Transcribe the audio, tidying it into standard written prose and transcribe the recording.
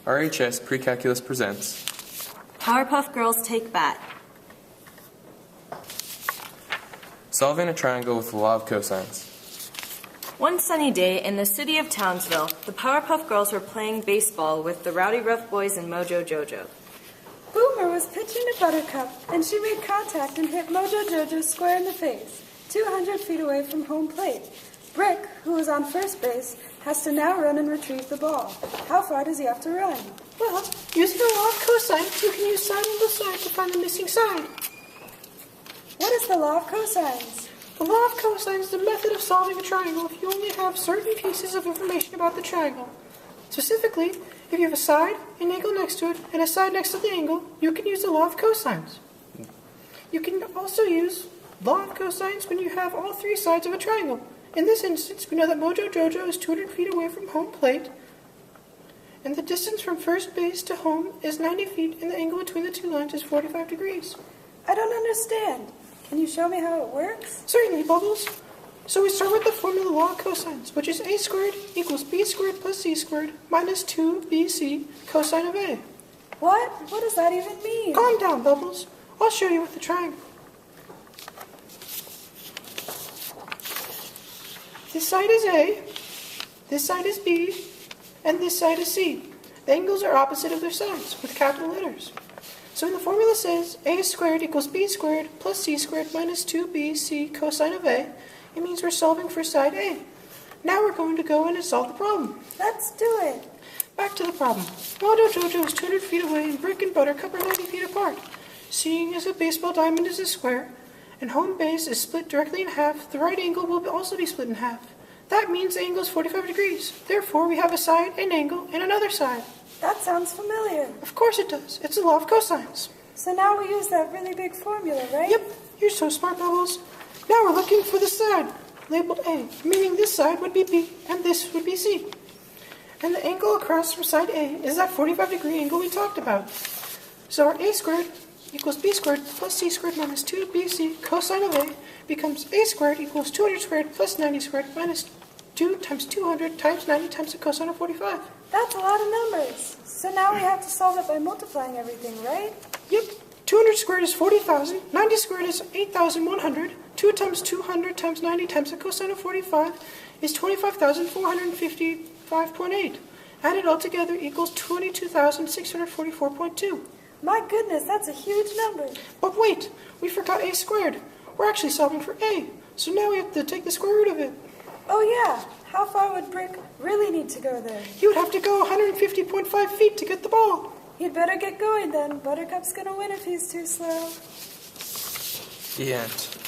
RHS Pre-Calculus presents Powerpuff Girls Take Bat. Solving a triangle with the law of cosines. One sunny day in the city of Townsville, the Powerpuff Girls were playing baseball with the Rowdy Rough Boys and Mojo Jojo. Boomer was pitching to Buttercup, and she made contact and hit Mojo Jojo square in the face, 200 feet away from home plate. Brick, who was on first base, has to now run and retrieve the ball. How far does he have to run? Well, using the law of cosines, you can use sine equals sine to find the missing side. What is the law of cosines? The law of cosines is the method of solving a triangle if you only have certain pieces of information about the triangle. Specifically, if you have a side, an angle next to it, and a side next to the angle, you can use the law of cosines. You can also use law of cosines when you have all three sides of a triangle. In this instance, we know that Mojo Jojo is 200 feet away from home plate, and the distance from first base to home is 90 feet, and the angle between the two lines is 45 degrees. I don't understand. Can you show me how it works? Certainly, Bubbles. So we start with the formula law of cosines, which is a squared equals b squared plus c squared minus 2bc cosine of a. What? What does that even mean? Calm down, Bubbles. I'll show you with the triangle. This side is A, this side is B, and this side is C. The angles are opposite of their sides, with capital letters. So when the formula says a squared equals b squared plus c squared minus 2bc cosine of a, it means we're solving for side A. Now we're going to go in and solve the problem. Let's do it. Back to the problem. Mojo Jojo is 200 feet away and Brick and Buttercup are 90 feet apart. Seeing as a baseball diamond is a square, and home base is split directly in half, the right angle will also be split in half. That means the angle is 45 degrees. Therefore, we have a side, an angle, and another side. That sounds familiar. Of course it does. It's the law of cosines. So now we use that really big formula, right? Yep, you're so smart, Bubbles. Now we're looking for the side, labeled A, meaning this side would be B, and this would be C. And the angle across from side A is that 45-degree angle we talked about. So our A squared equals b squared plus c squared minus 2bc cosine of a becomes a squared equals 200 squared plus 90 squared minus 2 times 200 times 90 times the cosine of 45. That's a lot of numbers. So now we have to solve it by multiplying everything, right? Yep. 200 squared is 40,000, 90 squared is 8,100, 2 times 200 times 90 times the cosine of 45 is 25,455.8. Add it all together equals 22,644.2. My goodness, that's a huge number. But wait, we forgot a squared. We're actually solving for a, so now we have to take the square root of it. Oh yeah, how far would Brick really need to go there? He would have to go 150.5 feet to get the ball. He'd better get going then. Buttercup's gonna win if he's too slow. The end.